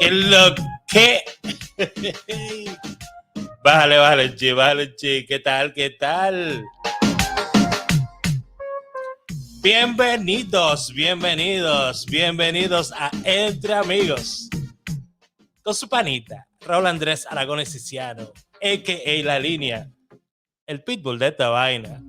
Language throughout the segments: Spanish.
¿Qué lo que? Bájale, che. ¿Qué tal? Bienvenidos a Entre Amigos. Con su panita, Raúl Andrés Aragones Siciano, a.k.a. La Línea, el pitbull de esta vaina.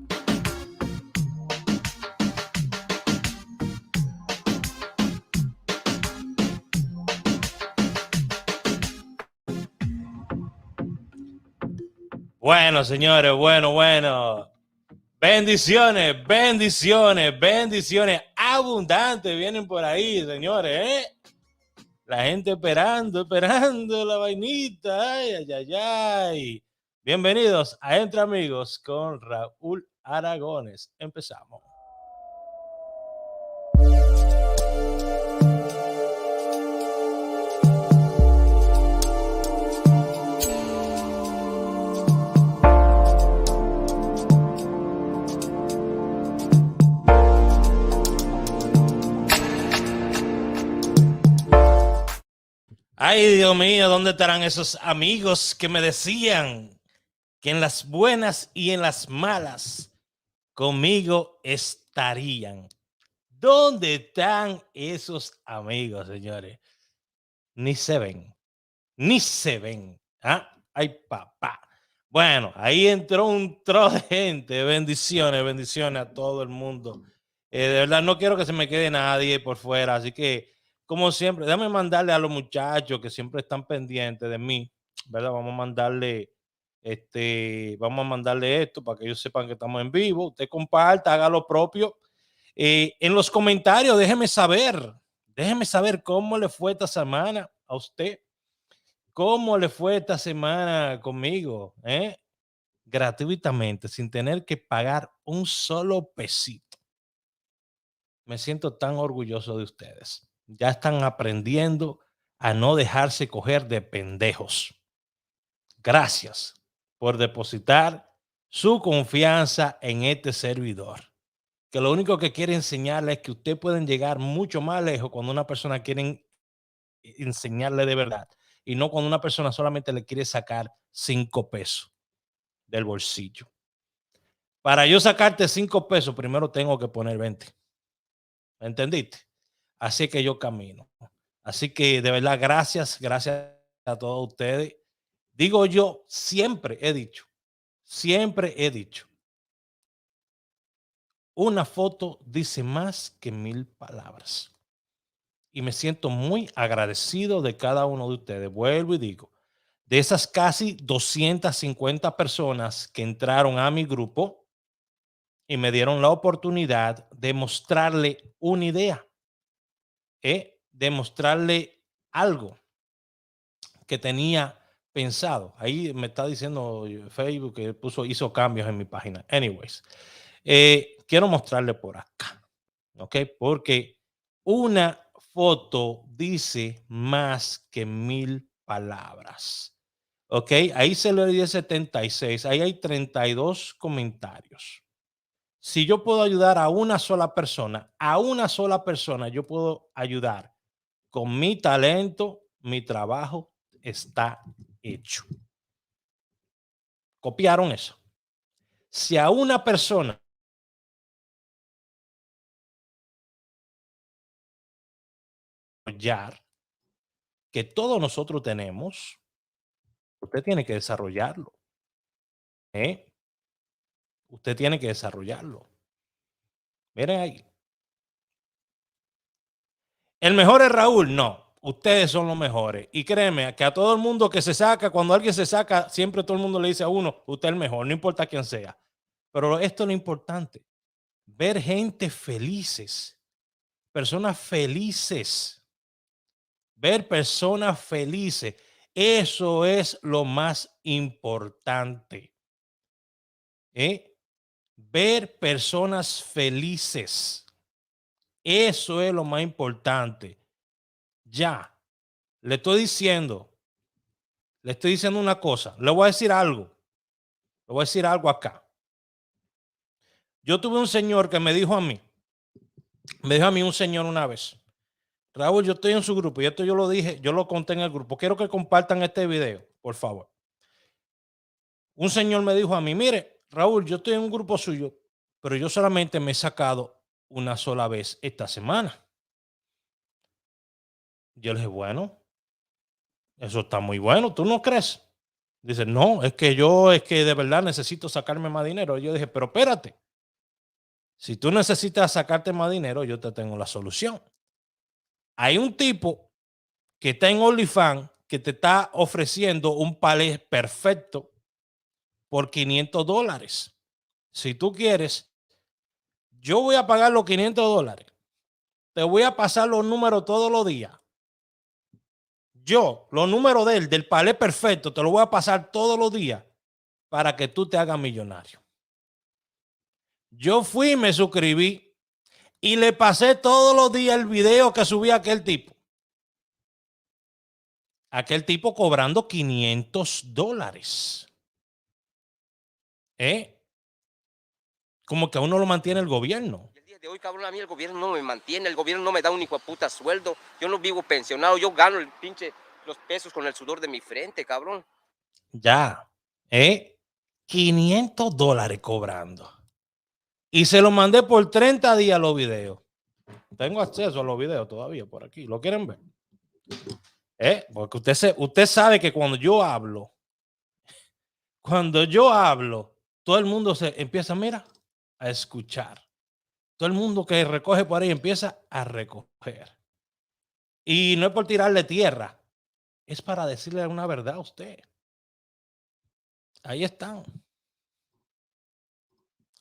Bueno, señores, bueno. Bendiciones abundantes vienen por ahí, señores, La gente esperando la vainita. Ay. Bienvenidos a Entre Amigos con Raúl Aragones. Empezamos. Ay, Dios mío, ¿dónde estarán esos amigos que me decían que en las buenas y en las malas conmigo estarían? ¿Dónde están esos amigos, señores? Ni se ven. ¿Ah? Ay, papá. Bueno, ahí entró un tro de gente. Bendiciones a todo el mundo. De verdad, no quiero que se me quede nadie por fuera, así que, como siempre, déjame mandarle a los muchachos que siempre están pendientes de mí, ¿verdad? Vamos a mandarle esto para que ellos sepan que estamos en vivo. Usted comparta, haga lo propio. En los comentarios, déjeme saber cómo le fue esta semana a usted. ¿Cómo le fue esta semana conmigo? Gratuitamente, sin tener que pagar un solo pesito. Me siento tan orgulloso de ustedes. Ya están aprendiendo a no dejarse coger de pendejos. Gracias por depositar su confianza en este servidor. Que lo único que quiere enseñarle es que ustedes pueden llegar mucho más lejos cuando una persona quiere enseñarle de verdad y no cuando una persona solamente le quiere sacar 5 pesos del bolsillo. Para yo sacarte 5 pesos, primero tengo que poner 20. ¿Entendiste? Así que yo camino. Así que de verdad, gracias a todos ustedes. Digo yo, siempre he dicho, una foto dice más que 1000 palabras. Y me siento muy agradecido de cada uno de ustedes. Vuelvo y digo, de esas casi 250 personas que entraron a mi grupo y me dieron la oportunidad de mostrarle una idea, de mostrarle algo que tenía pensado. Ahí me está diciendo Facebook que hizo cambios en mi página. Anyways, quiero mostrarle por acá, ¿ok? Porque una foto dice más que 1000 palabras. Ok, ahí se le dio 76, ahí hay 32 comentarios. Si yo puedo ayudar a una sola persona, yo puedo ayudar con mi talento, mi trabajo está hecho. ¿Copiaron eso? Si a una persona que todos nosotros tenemos, usted tiene que desarrollarlo. Usted tiene que desarrollarlo. Miren ahí. El mejor es Raúl. No, ustedes son los mejores. Y créeme que a todo el mundo que se saca, cuando alguien se saca, siempre todo el mundo le dice a uno, usted es el mejor, no importa quién sea. Pero esto es lo importante. Ver gente felices. Personas felices. Ver personas felices. Eso es lo más importante. Ver personas felices. Eso es lo más importante. Ya, le estoy diciendo una cosa. Le voy a decir algo. Le voy a decir algo acá. Yo tuve un señor que me dijo a mí un señor una vez, Raúl, yo estoy en su grupo y esto yo lo dije, yo lo conté en el grupo. Quiero que compartan este video, por favor. Un señor me dijo a mí, mire, Raúl, yo estoy en un grupo suyo, pero yo solamente me he sacado una sola vez esta semana. Yo le dije, bueno, eso está muy bueno, ¿tú no crees? Dice, no, es que de verdad necesito sacarme más dinero. Yo dije, pero espérate, si tú necesitas sacarte más dinero, yo te tengo la solución. Hay un tipo que está en OnlyFans que te está ofreciendo un palé perfecto por $500. Si tú quieres, yo voy a pagar los $500. Te voy a pasar los números todos los días. Yo, los números del palé perfecto, te lo voy a pasar todos los días para que tú te hagas millonario. Yo fui y me suscribí y le pasé todos los días el video que subía aquel tipo. Aquel tipo cobrando $500. Como que a uno lo mantiene el gobierno. El día de hoy, cabrón, a mí el gobierno no me mantiene, el gobierno no me da un hijo de puta sueldo. Yo no vivo pensionado, yo gano el pinche los pesos con el sudor de mi frente, cabrón. Ya, $500 cobrando. Y se lo mandé por 30 días los videos. Tengo acceso a los videos todavía por aquí. ¿Lo quieren ver? Porque usted sabe que cuando yo hablo, todo el mundo se empieza, mira, a escuchar. Todo el mundo que recoge por ahí empieza a recoger. Y no es por tirarle tierra, es para decirle una verdad a usted. Ahí están.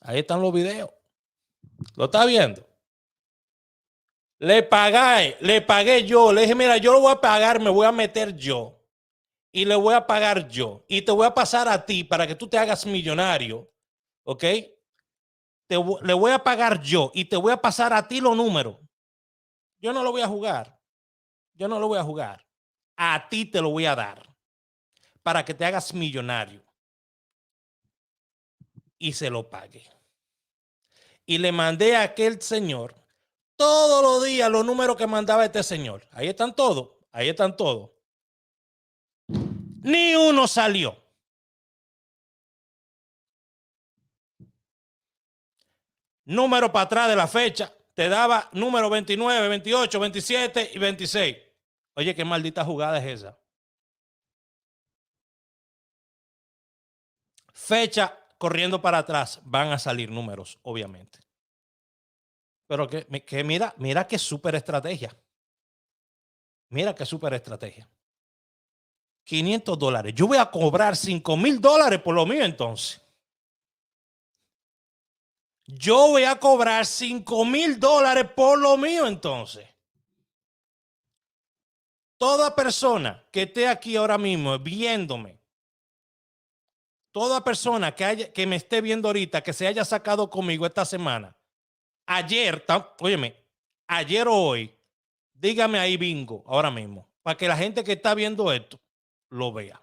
Ahí están los videos. ¿Lo está viendo? Le pagué yo. Le dije, mira, yo lo voy a pagar, me voy a meter yo. Y le voy a pagar yo. Y te voy a pasar a ti para que tú te hagas millonario. ¿Ok? Le voy a pagar yo y te voy a pasar a ti los números. Yo no lo voy a jugar. Yo no lo voy a jugar. A ti te lo voy a dar para que te hagas millonario. Y se lo pagué. Y le mandé a aquel señor todos los días los números que mandaba este señor. Ahí están todos. Ahí están todos. Ni uno salió. Número para atrás de la fecha. Te daba número 29, 28, 27 y 26. Oye, qué maldita jugada es esa. Fecha corriendo para atrás. Van a salir números, obviamente. Pero que mira qué súper estrategia. Mira qué súper estrategia. $500. Yo voy a cobrar $5,000 por lo mío entonces. Yo voy a cobrar $5,000 por lo mío entonces. Toda persona que esté aquí ahora mismo viéndome, toda persona que me esté viendo ahorita, que se haya sacado conmigo esta semana, ayer o hoy, dígame ahí bingo ahora mismo, para que la gente que está viendo esto lo vea.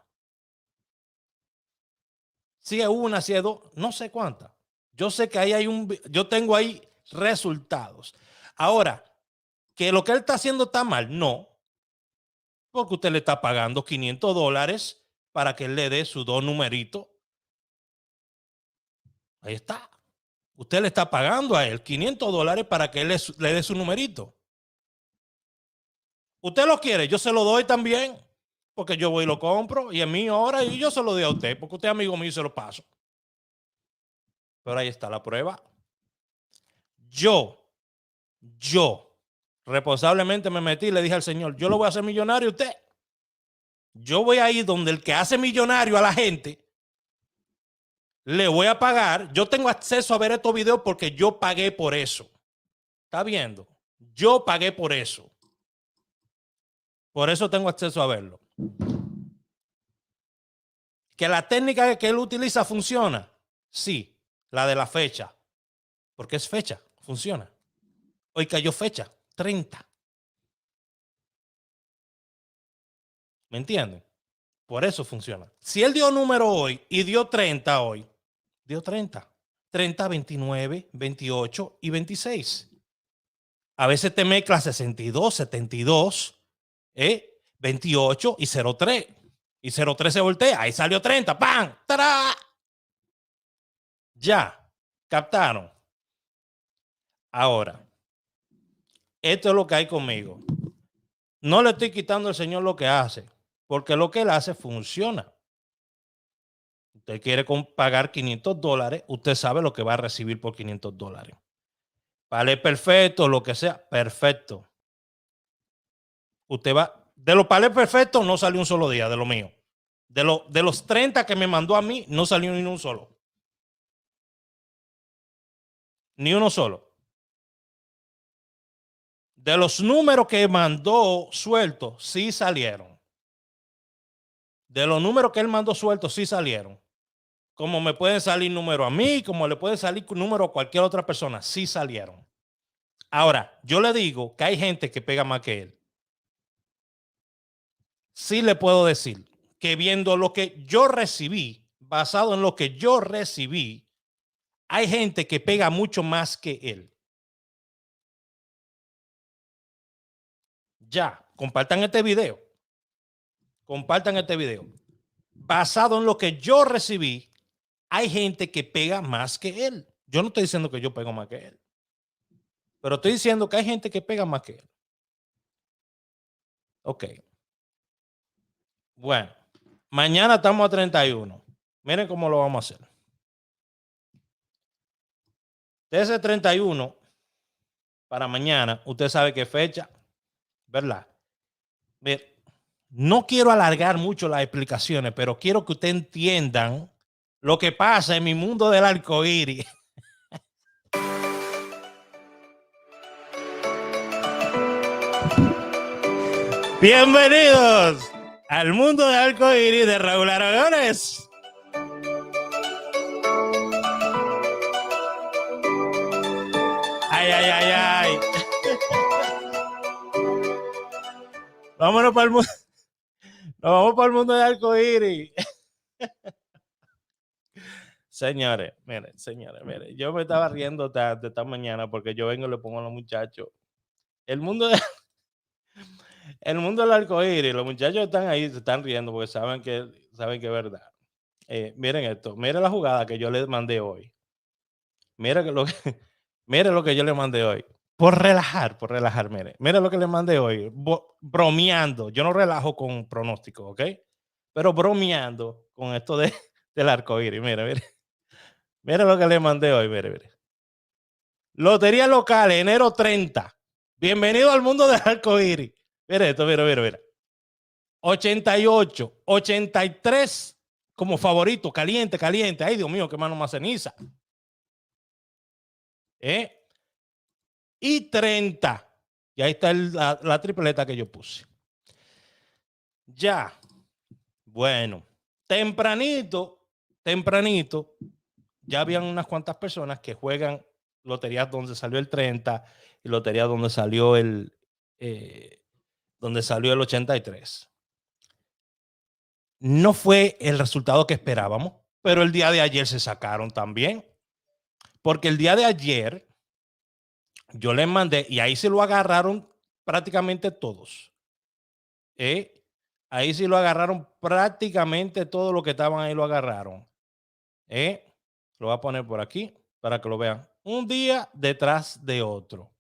Si es una, si es dos, no sé cuántas. Yo sé que yo tengo ahí resultados. Ahora, que lo que él está haciendo está mal, no. Porque usted le está pagando $500 para que él le dé sus dos numeritos. Ahí está. Usted le está pagando a él $500 para que él le dé su numerito. Usted lo quiere, yo se lo doy también. Porque yo voy y lo compro y es mío ahora y yo se lo doy a usted. Porque usted es amigo mío y se lo paso. Pero ahí está la prueba. Yo responsablemente me metí y le dije al señor, yo lo voy a hacer millonario a usted. Yo voy a ir donde el que hace millonario a la gente, le voy a pagar. Yo tengo acceso a ver estos videos porque yo pagué por eso. ¿Está viendo? Yo pagué por eso. Por eso tengo acceso a verlo. ¿Que la técnica que él utiliza funciona? Sí, la de la fecha. Porque es fecha, funciona. Hoy cayó fecha, 30. ¿Me entienden? Por eso funciona. Si él dio número hoy y dio 30 hoy, dio 30. 30, 29, 28 y 26. A veces te mezcla 62, 72, 28 y 03. Y 03 se voltea. Ahí salió 30. ¡Pam! ¡Tará! Ya. ¿Captaron? Ahora, esto es lo que hay conmigo. No le estoy quitando al Señor lo que hace, porque lo que él hace funciona. Usted quiere pagar $500, usted sabe lo que va a recibir por $500. Vale, perfecto, lo que sea, perfecto. Usted va, de los palés perfectos no salió un solo día de lo mío. De los 30 que me mandó a mí, no salió ni un solo. Ni uno solo. De los números que mandó sueltos, sí salieron. De los números que él mandó sueltos, sí salieron. Como me pueden salir números a mí, como le pueden salir números a cualquier otra persona, sí salieron. Ahora, yo le digo que hay gente que pega más que él. Sí le puedo decir que viendo lo que yo recibí, basado en lo que yo recibí, hay gente que pega mucho más que él. Ya, compartan este video. Compartan este video. Basado en lo que yo recibí, hay gente que pega más que él. Yo no estoy diciendo que yo pego más que él, pero estoy diciendo que hay gente que pega más que él. Ok. Bueno, mañana estamos a 31. Miren cómo lo vamos a hacer. De ese 31 para mañana, usted sabe qué fecha, ¿verdad? No quiero alargar mucho las explicaciones, pero quiero que ustedes entiendan lo que pasa en mi mundo del arcoíris. Bienvenidos al mundo del arcoíris de Raúl Aragones. Ay, ay, ay, ay. Vámonos para el mundo. Nos vamos para el mundo del arcoíris. Señores, miren, yo me estaba riendo de esta mañana porque yo vengo y le pongo a los muchachos. El mundo del arcoíris, los muchachos están ahí, se están riendo porque saben que es verdad. Miren esto, miren la jugada que yo les mandé hoy. Miren lo que yo le mandé hoy. Por relajar, miren lo que le mandé hoy. Bromeando. Yo no relajo con pronóstico, ¿ok? Pero bromeando con esto del arcoíris. Mire. Mira lo que le mandé hoy, mire. Lotería local, enero 30. Bienvenido al mundo del arcoíris. Mira esto, mira. 88, 83 como favorito, caliente. Ay, Dios mío, qué mano más ceniza. Y 30. Y ahí está la tripleta que yo puse. Ya. Bueno, tempranito, ya habían unas cuantas personas que juegan loterías donde salió el 30 y loterías donde salió el 83. No fue el resultado que esperábamos, pero el día de ayer se sacaron también. Porque el día de ayer yo les mandé y ahí se lo agarraron prácticamente todos. Ahí sí lo agarraron prácticamente todo lo que estaban ahí lo agarraron. Lo voy a poner por aquí para que lo vean. Un día detrás de otro.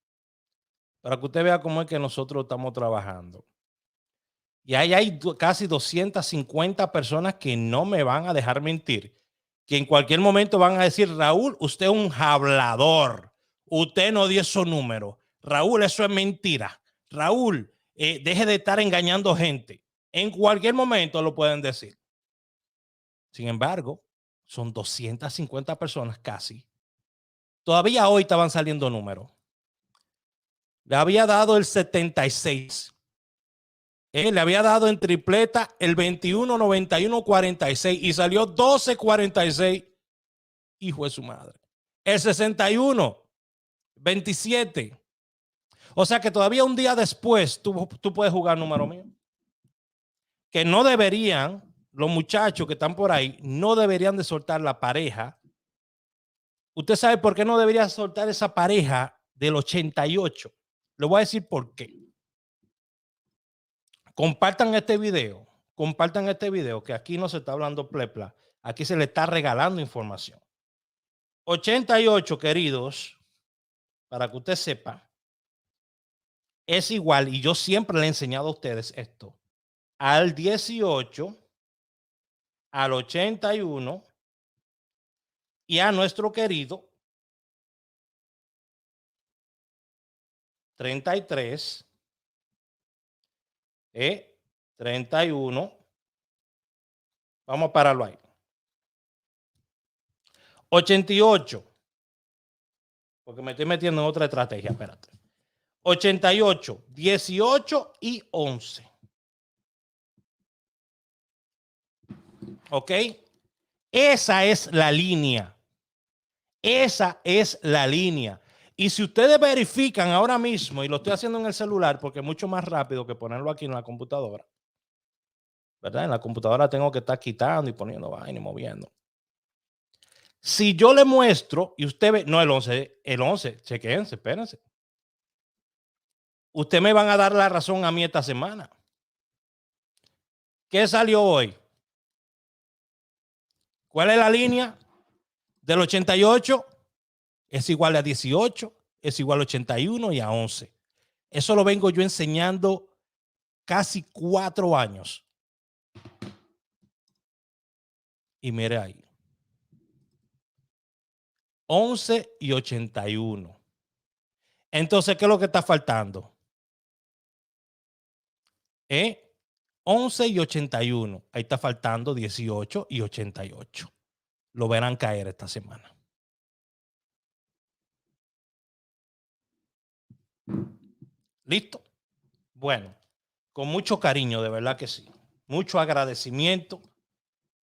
Para que usted vea cómo es que nosotros estamos trabajando. Y ahí hay casi 250 personas que no me van a dejar mentir. Que en cualquier momento van a decir, Raúl, usted es un hablador. Usted no dio esos números. Raúl, eso es mentira. Raúl, deje de estar engañando gente. En cualquier momento lo pueden decir. Sin embargo, son 250 personas casi. Todavía hoy estaban saliendo números. Le había dado el 76. Le había dado en tripleta el 21, 91, 46 y salió 12, 46. Hijo de su madre. El 61, 27. O sea que todavía un día después tú puedes jugar número mío. Que no deberían, los muchachos que están por ahí, no deberían de soltar la pareja. ¿Usted sabe por qué no debería soltar esa pareja del 88? Le voy a decir por qué. Compartan este video. Compartan este video, que aquí no se está hablando plepla. Aquí se le está regalando información. 88, queridos, para que usted sepa, es igual, y yo siempre le he enseñado a ustedes esto, al 18, al 81 y a nuestro querido 33, 31. Vamos a pararlo ahí. 88, porque me estoy metiendo en otra estrategia, espérate. 88, 18 y 11. ¿Ok? Esa es la línea. Esa es la línea. Y si ustedes verifican ahora mismo, y lo estoy haciendo en el celular porque es mucho más rápido que ponerlo aquí en la computadora, ¿verdad? En la computadora tengo que estar quitando y poniendo vaina y moviendo. Si yo le muestro y usted ve, no el 11, chequense, espérense. Usted me van a dar la razón a mí esta semana. ¿Qué salió hoy? ¿Cuál es la línea? Del 88 es igual a 18, es igual a 81 y a 11. Eso lo vengo yo enseñando casi 4 años. Y mire ahí. 11 y 81. Entonces, ¿qué es lo que está faltando? 11 y 81. Ahí está faltando 18 y 88. Lo verán caer esta semana. ¿Listo? Bueno, con mucho cariño, de verdad que sí. Mucho agradecimiento.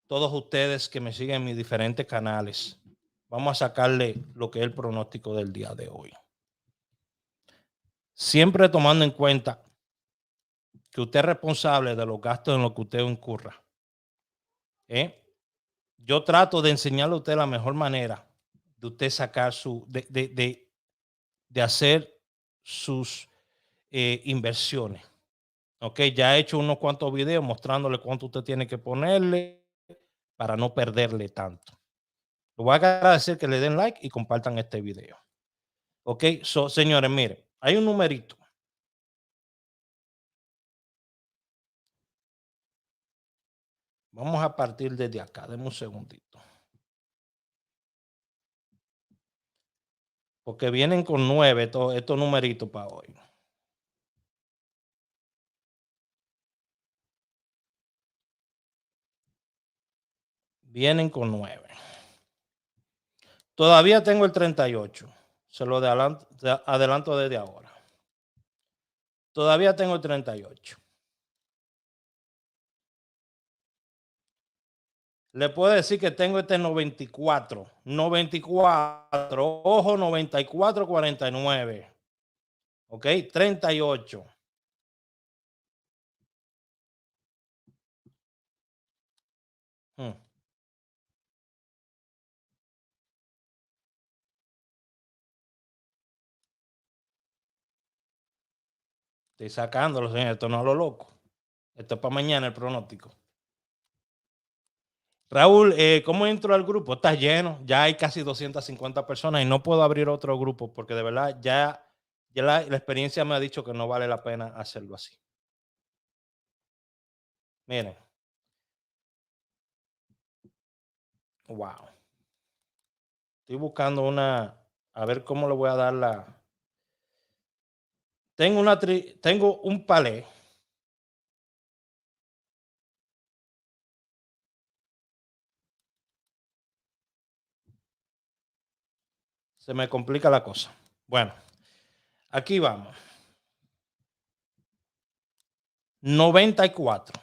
Todos ustedes que me siguen en mis diferentes canales. Vamos a sacarle lo que es el pronóstico del día de hoy. Siempre tomando en cuenta que usted es responsable de los gastos en los que usted incurra. Yo trato de enseñarle a usted la mejor manera de usted sacar de hacer sus inversiones. Ok, ya he hecho unos cuantos videos mostrándole cuánto usted tiene que ponerle para no perderle tanto. Les voy a agradecer que le den like y compartan este video. Ok, señores, miren, hay un numerito. Vamos a partir desde acá, denme un segundito. Porque vienen con 9 estos numeritos para hoy. Vienen con 9. Todavía tengo el 38. Se lo adelanto desde ahora. Todavía tengo el 38. Le puedo decir que tengo este 94. 94. Ojo, 94, 49. Ok, 38. Estoy sacándolo, señor. Esto no es lo loco. Esto es para mañana el pronóstico. Raúl, ¿cómo entro al grupo? Está lleno. Ya hay casi 250 personas y no puedo abrir otro grupo porque de verdad ya la experiencia me ha dicho que no vale la pena hacerlo así. Miren. Wow. Estoy buscando a ver cómo le voy a dar la. Tengo un palé. Se me complica la cosa. Bueno, aquí vamos. 94.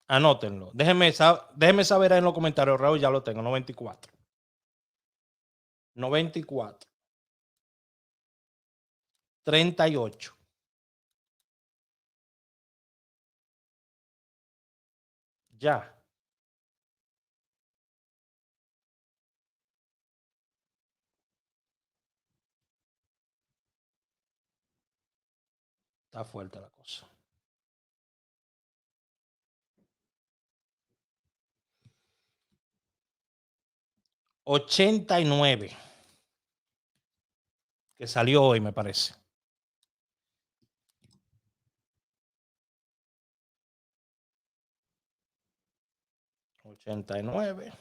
Anótenlo. Déjenme saber en los comentarios, Raúl, ya lo tengo. 94. 94. 38. Ya. Está fuerte la cosa. $89, que salió hoy, me parece. $89,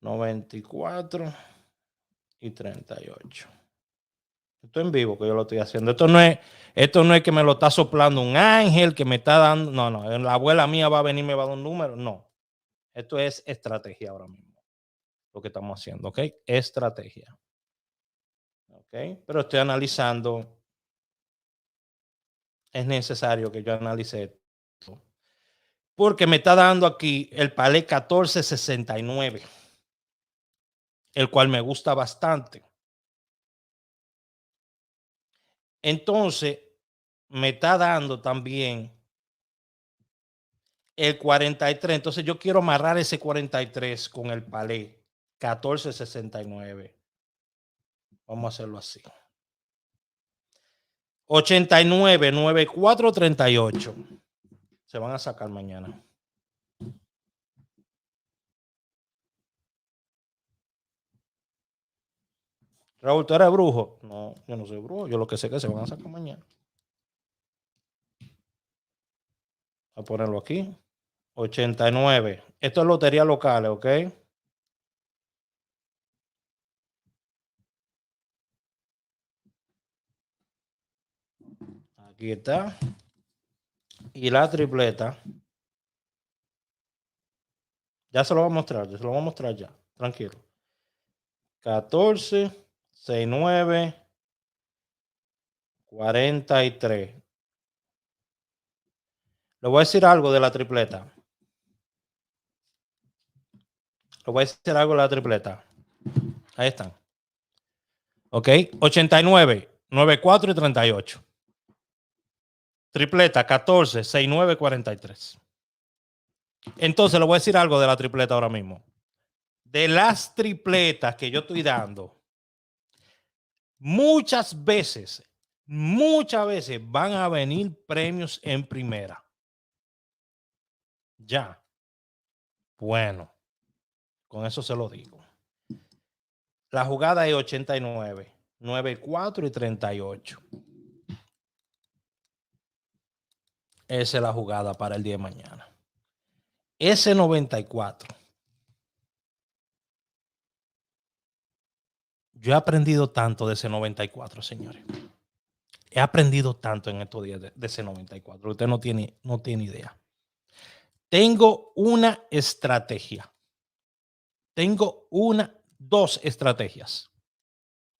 94 y 38. Esto en vivo que yo lo estoy haciendo. Esto no es que me lo está soplando un ángel, que me está dando. No, no. La abuela mía va a venir y me va a dar un número. No. Esto es estrategia ahora mismo. Lo que estamos haciendo, ¿ok? Estrategia. ¿Ok? Pero estoy analizando. Es necesario que yo analice esto. Porque me está dando aquí el palé 1469. El cual me gusta bastante. Entonces, me está dando también el 43. Entonces, yo quiero amarrar ese 43 con el palé 1469. Vamos a hacerlo así. 89, 94, 38. Se van a sacar mañana. Raúl, ¿tú eres brujo? No, yo no soy brujo. Yo lo que sé es que se van a sacar mañana. Voy a ponerlo aquí. 89. Esto es lotería local, ¿ok? Aquí está. Y la tripleta. Ya se lo voy a mostrar. Yo se lo voy a mostrar ya. Tranquilo. 14, 69, 43. Le voy a decir algo de la tripleta. Le voy a decir algo de la tripleta. Ahí están. Ok. 89, 94 y 38. Tripleta 14, 69, 43. Entonces le voy a decir algo de la tripleta ahora mismo. De las tripletas que yo estoy dando, muchas veces van a venir premios en primera. Ya. Bueno, con eso se lo digo. La jugada es 89, 94 y 38. Esa es la jugada para el día de mañana. Ese 94. Yo he aprendido tanto de ese 94, señores. He aprendido tanto en estos días de ese 94. Usted no tiene idea. Tengo una estrategia. Tengo dos estrategias.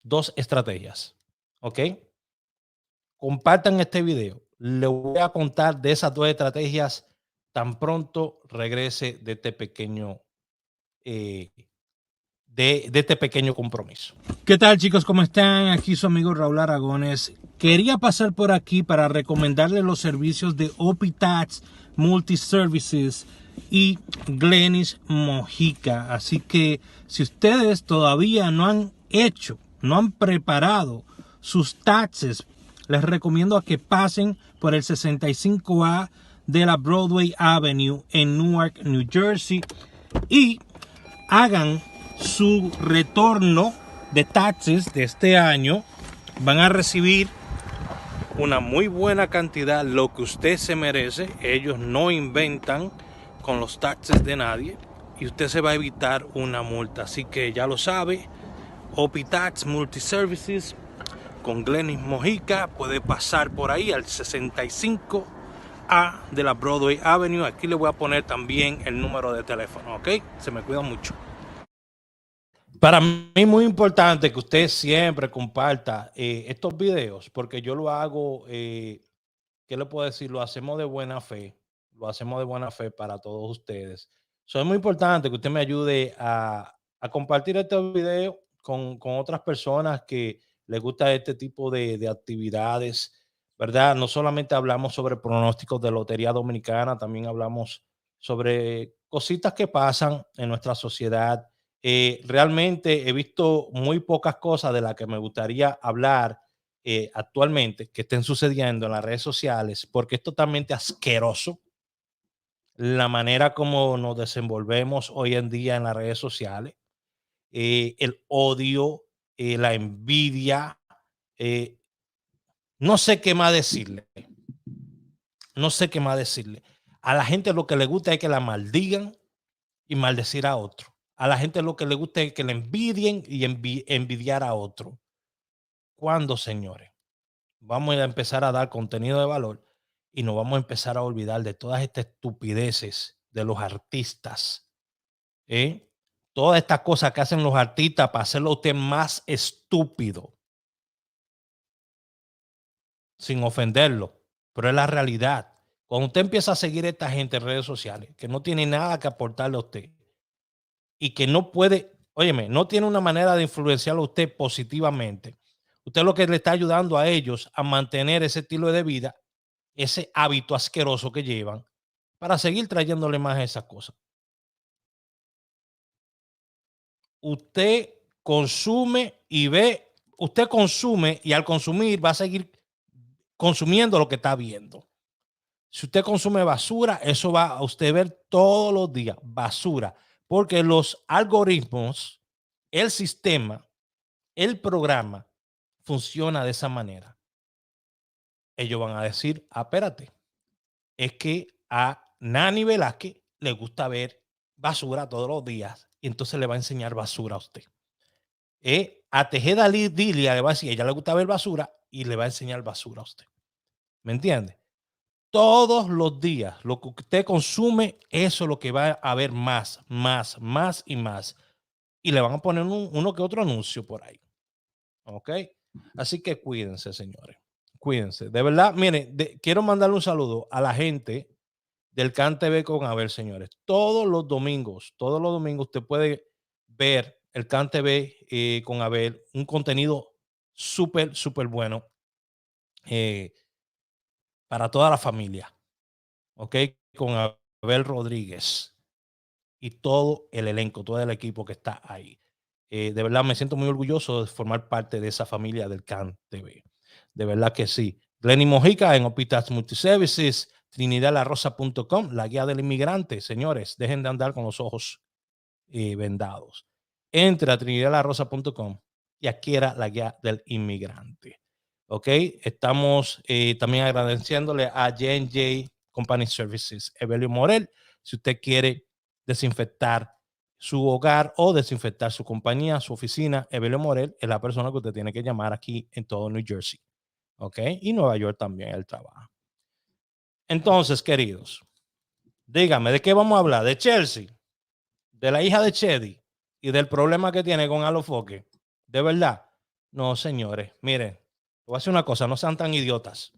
Dos estrategias. ¿Ok? Compartan este video. Le voy a contar de esas dos estrategias tan pronto regrese de este pequeño de este pequeño compromiso. ¿Qué tal, chicos? ¿Cómo están? Aquí su amigo Raúl Aragones. Quería pasar por aquí para recomendarles los servicios de OpiTax Multiservices y Glenis Mojica. Así que si ustedes todavía no han preparado sus taxes, les recomiendo a que pasen por el 65A de la Broadway Avenue en Newark, New Jersey, y hagan su retorno de taxes de este año. Van a recibir una muy buena cantidad, lo que usted se merece. Ellos no inventan con los taxes de nadie y usted se va a evitar una multa. Así que ya lo sabe, OpiTax Multiservices con Glenis Mojica. Puede pasar por ahí al 65A de la Broadway Avenue. Aquí le voy a poner también el número de teléfono, ¿ok? Se me cuida mucho. Para mí es muy importante que usted siempre comparta estos videos, porque yo lo hago, ¿qué le puedo decir? Lo hacemos de buena fe. Lo hacemos de buena fe para todos ustedes. Es muy importante que usted me ayude a compartir estos videos con otras personas que les gusta este tipo de actividades, ¿verdad? No solamente hablamos sobre pronósticos de Lotería Dominicana, también hablamos sobre cositas que pasan en nuestra sociedad. Realmente he visto muy pocas cosas de las que me gustaría hablar actualmente que estén sucediendo en las redes sociales, porque es totalmente asqueroso la manera como nos desenvolvemos hoy en día en las redes sociales, el odio, la envidia, eh, no sé qué más decirle, no sé qué más decirle. A la gente lo que le gusta es que la maldigan y maldecir a otro. A la gente lo que le gusta es que le envidien y envidiar a otro. ¿Cuándo, señores? Vamos a empezar a dar contenido de valor y nos vamos a empezar a olvidar de todas estas estupideces de los artistas. ¿Eh? Todas estas cosas que hacen los artistas para hacerlo a usted más estúpido, sin ofenderlo, pero es la realidad. Cuando usted empieza a seguir a esta gente en redes sociales que no tiene nada que aportarle a usted y que no puede, óyeme, no tiene una manera de influenciarlo a usted positivamente, usted lo que le está ayudando a ellos a mantener ese estilo de vida, ese hábito asqueroso que llevan, para seguir trayéndole más a esas cosas. Usted consume y ve, usted consume y al consumir va a seguir consumiendo lo que está viendo. Si usted consume basura, eso va a usted ver todos los días, basura, porque los algoritmos, el sistema, el programa funciona de esa manera. Ellos van a decir, espérate, es que a Nani Velázquez le gusta ver basura todos los días y entonces le va a enseñar basura a usted. A Tejeda Dilia le va a decir, a ella le gusta ver basura y le va a enseñar basura a usted. ¿Me entiende? Todos los días, lo que usted consume, eso es lo que va a haber más, más, más y más. Y le van a poner uno que otro anuncio por ahí. ¿Ok? Así que cuídense, señores. Cuídense. De verdad, miren, quiero mandarle un saludo a la gente del CAN TV con Abel, señores. Todos los domingos usted puede ver el CAN TV con Abel, un contenido súper, súper bueno para toda la familia. ¿Ok? Con Abel Rodríguez y todo el elenco, todo el equipo que está ahí. De verdad me siento muy orgulloso de formar parte de esa familia del CAN TV. De verdad que sí. Glenny Mojica en Hospitas Multiservices, trinidadlarrosa.com, la guía del inmigrante. Señores, dejen de andar con los ojos vendados. Entre a trinidadlarrosa.com y adquiera la guía del inmigrante. Ok, estamos también agradeciéndole a J&J Company Services, Evelio Morel. Si usted quiere desinfectar su hogar o desinfectar su compañía, su oficina, Evelio Morel es la persona que usted tiene que llamar aquí en todo New Jersey. Ok, y Nueva York también él trabaja. Entonces, queridos, dígame, ¿de qué vamos a hablar? ¿De Chelsea? ¿De la hija de Chedi? ¿Y del problema que tiene con Alofoque? ¿De verdad? No, señores, miren, voy a decir una cosa, no sean tan idiotas.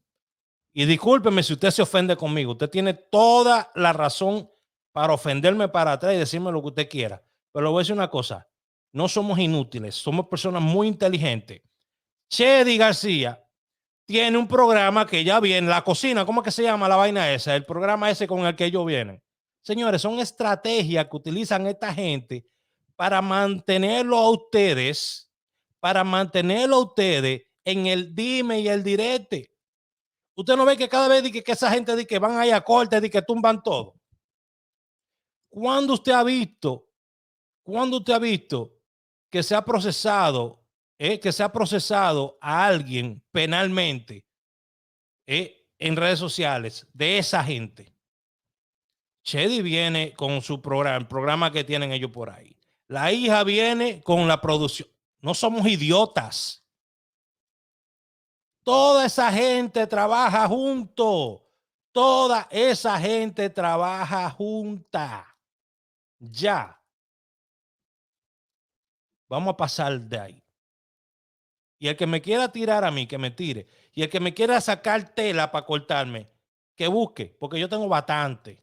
Y discúlpeme si usted se ofende conmigo. Usted tiene toda la razón para ofenderme para atrás y decirme lo que usted quiera. Pero le voy a decir una cosa. No somos inútiles. Somos personas muy inteligentes. Chedi García tiene un programa que ya viene, la cocina, ¿cómo es que se llama la vaina esa? El programa ese con el que ellos vienen. Señores, son estrategias que utilizan esta gente para mantenerlo a ustedes, en el dime y el direte. Usted no ve que cada vez que esa gente dice que van ahí a corte, de que tumban todo. ¿Cuándo usted ha visto? ¿Cuándo usted ha visto que se ha procesado, a alguien penalmente en redes sociales de esa gente? Chedi viene con su programa, el programa que tienen ellos por ahí. La hija viene con la producción. No somos idiotas. Toda esa gente trabaja junto. Toda esa gente trabaja junta. Ya. Vamos a pasar de ahí. Y el que me quiera tirar a mí, que me tire. Y el que me quiera sacar tela para cortarme, que busque, porque yo tengo bastante.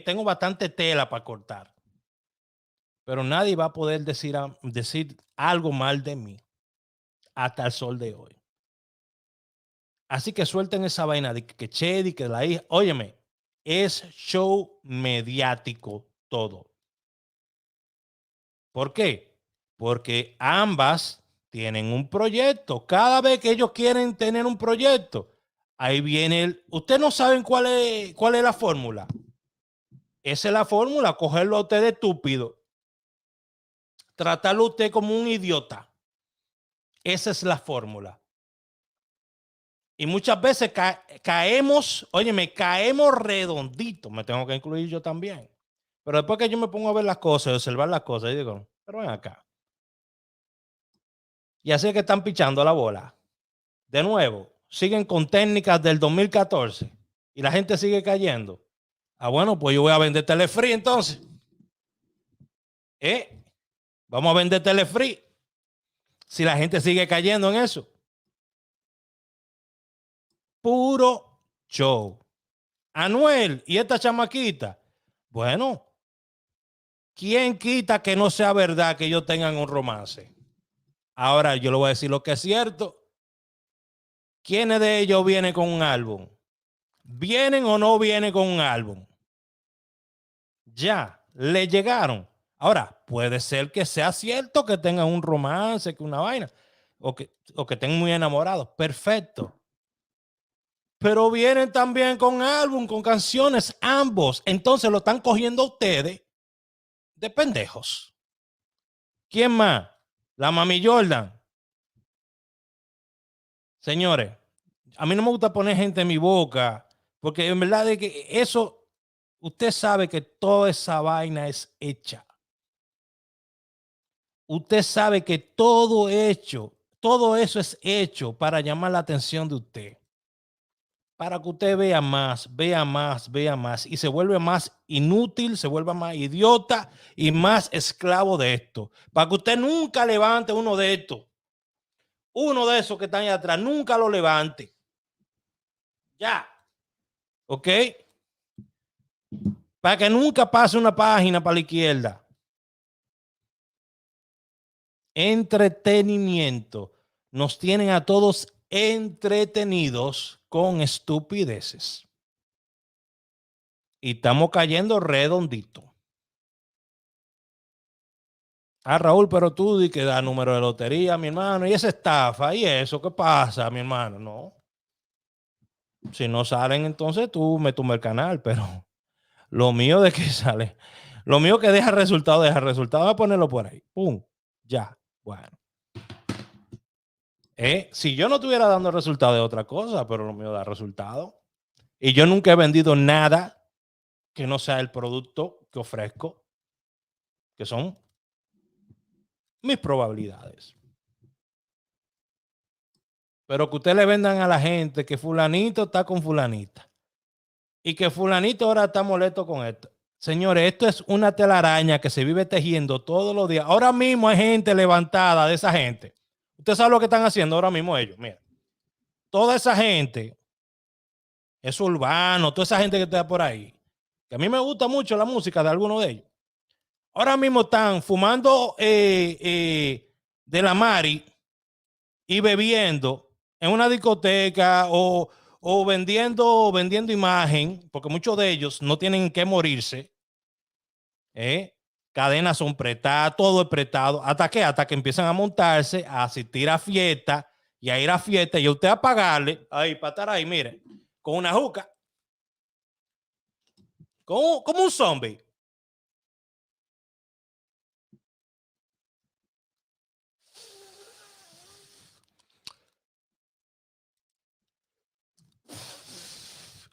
Tengo bastante tela para cortar. Pero nadie va a poder decir algo mal de mí hasta el sol de hoy. Así que suelten esa vaina de que Chedi, que la hija, óyeme, es show mediático todo. ¿Por qué? Porque ambas tienen un proyecto. Cada vez que ellos quieren tener un proyecto, ahí viene el... Ustedes no saben cuál es la fórmula. Esa es la fórmula, cogerlo a usted de estúpido. Tratarlo a usted como un idiota. Esa es la fórmula. Y muchas veces caemos, óyeme, caemos redondito. Me tengo que incluir yo también. Pero después que yo me pongo a ver las cosas, observar las cosas, y digo, pero ven acá. Y así es que están pichando la bola. De nuevo, siguen con técnicas del 2014 y la gente sigue cayendo. Ah, bueno, pues yo voy a vender Telefree entonces. Vamos a vender Telefree. Si la gente sigue cayendo en eso. Puro show. Anuel y esta chamaquita. Bueno, ¿quién quita que no sea verdad que ellos tengan un romance? Ahora yo le voy a decir lo que es cierto. ¿Quiénes de ellos vienen con un álbum? ¿Vienen o no vienen con un álbum? Ya, le llegaron. Ahora, puede ser que sea cierto que tengan un romance, que una vaina, o que estén muy enamorados. Perfecto. Pero vienen también con álbum, con canciones, ambos. Entonces lo están cogiendo ustedes de pendejos. ¿Quién más? La Mami Jordan. Señores, a mí no me gusta poner gente en mi boca, porque en verdad es que eso, usted sabe que toda esa vaina es hecha. Usted sabe que todo eso es hecho para llamar la atención de usted. Para que usted vea más, vea más, vea más y se vuelve más inútil, se vuelva más idiota y más esclavo de esto. Para que usted nunca levante uno de estos. Uno de esos que están ahí atrás, nunca lo levante. Ya. ¿Ok? Para que nunca pase una página para la izquierda. Entretenimiento. Nos tienen a todos entretenidos con estupideces. Y estamos cayendo redondito. Ah, Raúl, pero tú di que da número de lotería, mi hermano, y esa estafa, y eso, ¿qué pasa, mi hermano? No. Si no salen, entonces tú me tumba el canal, pero lo mío de que sale, lo mío que deja resultado, voy a ponerlo por ahí. Pum, ya, bueno. Si yo no estuviera dando resultado de otra cosa, pero lo mío da resultado. Y yo nunca he vendido nada que no sea el producto que ofrezco, que son mis probabilidades. Pero que usted le vendan a la gente que fulanito está con fulanita y que fulanito ahora está molesto con esto. Señores, esto es una telaraña que se vive tejiendo todos los días. Ahora mismo hay gente levantada de esa gente. Usted sabe lo que están haciendo ahora mismo ellos. Mira, toda esa gente, es urbano, toda esa gente que está por ahí, que a mí me gusta mucho la música de algunos de ellos. Ahora mismo están fumando de la Mari y bebiendo en una discoteca o vendiendo imagen, porque muchos de ellos no tienen que morirse. Cadenas son prestadas, todo es prestado. ¿Hasta qué? Hasta que empiezan a montarse, a asistir a fiestas y a ir a fiestas y a usted a pagarle, ahí para estar ahí, mire, con una juca, como un zombie.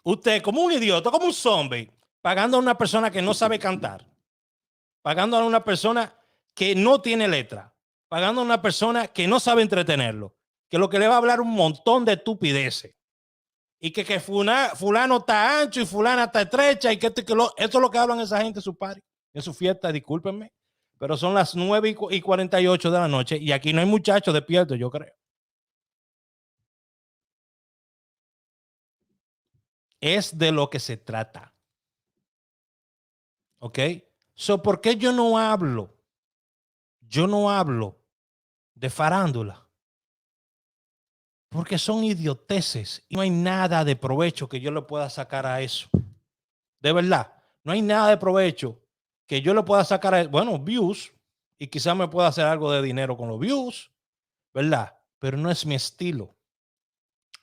Usted como un idiota, como un zombie, pagando a una persona que no sabe cantar, pagando a una persona que no tiene letra, pagando a una persona que no sabe entretenerlo, que lo que le va a hablar un montón de estupideces y que fulano está ancho y fulana está estrecha y esto es lo que hablan esa gente en su party, en su fiesta, discúlpenme, pero son las 9:48 de la noche y aquí no hay muchachos despiertos, yo creo. Es de lo que se trata. ¿Ok? So, ¿por qué yo no hablo? Yo no hablo de farándula. Porque son idioteces y no hay nada de provecho que yo le pueda sacar a eso. De verdad, no hay nada de provecho que yo le pueda sacar a eso. Bueno, views, y quizás me pueda hacer algo de dinero con los views, ¿verdad? Pero no es mi estilo.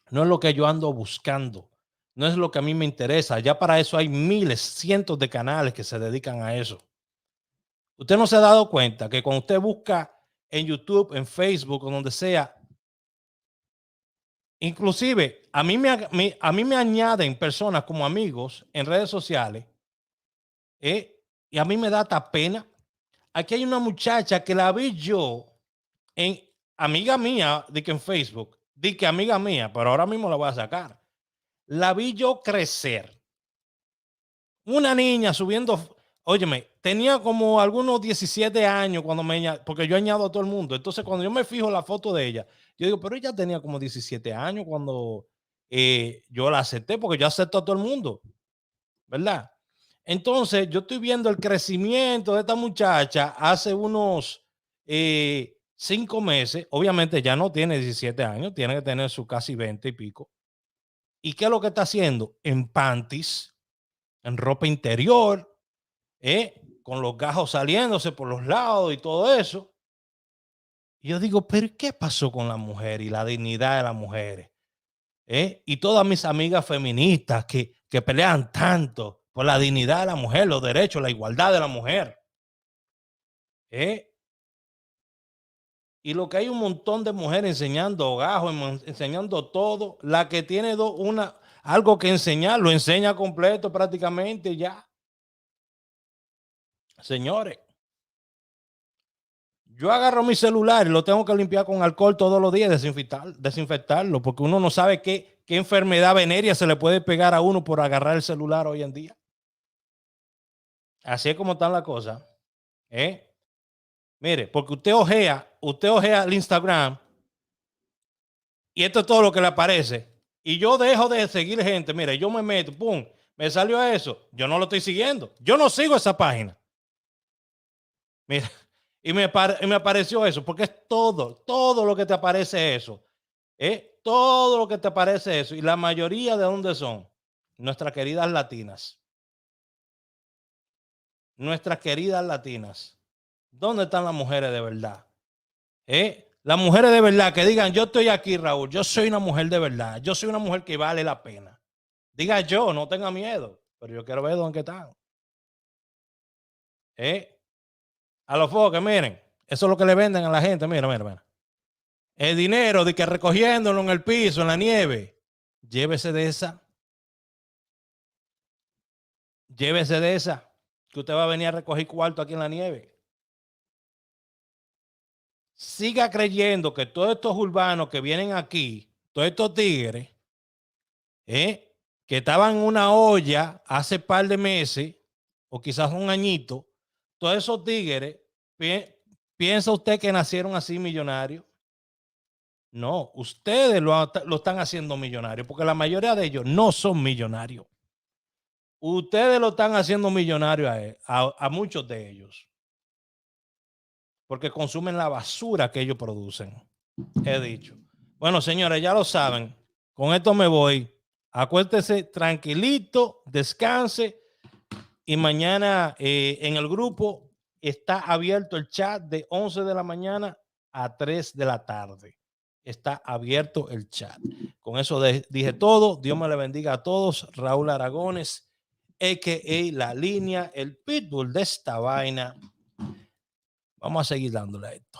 No es lo que yo ando buscando. No es lo que a mí me interesa. Ya para eso hay miles, cientos de canales que se dedican a eso. Usted no se ha dado cuenta que cuando usted busca en YouTube, en Facebook o donde sea, inclusive a mí me añaden personas como amigos en redes sociales, y a mí me da hasta pena. Aquí hay una muchacha que la vi yo en amiga mía, de que en Facebook, de que amiga mía, pero ahora mismo la voy a sacar. La vi yo crecer. Una niña subiendo, óyeme, tenía como algunos 17 años cuando porque yo añado a todo el mundo. Entonces, cuando yo me fijo en la foto de ella, yo digo, pero ella tenía como 17 años cuando yo la acepté, porque yo acepto a todo el mundo, ¿verdad? Entonces, yo estoy viendo el crecimiento de esta muchacha hace unos 5 meses. Obviamente ya no tiene 17 años, tiene que tener su casi 20 y pico. ¿Y qué es lo que está haciendo? En panties, en ropa interior, con los gajos saliéndose por los lados y todo eso. Y yo digo, pero ¿qué pasó con la mujer y la dignidad de las mujeres? Y todas mis amigas feministas que pelean tanto por la dignidad de la mujer, los derechos, la igualdad de la mujer. Y lo que hay un montón de mujeres enseñando gajos, enseñando todo. La que tiene algo que enseñar, lo enseña completo prácticamente ya. Señores, yo agarro mi celular y lo tengo que limpiar con alcohol todos los días, desinfectarlo, porque uno no sabe qué enfermedad venérea se le puede pegar a uno por agarrar el celular hoy en día. Así es como están las cosas. Mire, porque usted ojea el Instagram y esto es todo lo que le aparece. Y yo dejo de seguir gente. Mire, yo me meto, pum, me salió eso. Yo no lo estoy siguiendo. Yo no sigo esa página. Mira, y me apareció eso, porque es todo lo que te aparece eso. Todo lo que te aparece eso. Y la mayoría de dónde son nuestras queridas latinas. Nuestras queridas latinas. ¿Dónde están las mujeres de verdad? Las mujeres de verdad que digan, yo estoy aquí, Raúl, yo soy una mujer de verdad, yo soy una mujer que vale la pena. Diga yo, no tenga miedo, pero yo quiero ver dónde están. A los foques, miren, eso es lo que le venden a la gente, mira. El dinero de que recogiéndolo en el piso, en la nieve, llévese de esa. Llévese de esa, que usted va a venir a recoger cuarto aquí en la nieve. Siga creyendo que todos estos urbanos que vienen aquí, todos estos tigres, que estaban en una olla hace par de meses, o quizás un añito, todos esos tigres, ¿piensa usted que nacieron así millonarios? No, ustedes lo están haciendo millonario, porque la mayoría de ellos no son millonarios. Ustedes lo están haciendo millonario a muchos de ellos, porque consumen la basura que ellos producen. He dicho. Bueno, señores, ya lo saben. Con esto me voy. Acuérdese tranquilito, descanse. Y mañana en el grupo está abierto el chat de 11 de la mañana a 3 de la tarde. Está abierto el chat. Con eso dije todo. Dios me le bendiga a todos. Raúl Aragones, a.k.a. La Línea, el pitbull de esta vaina. Vamos a seguir dándole a esto.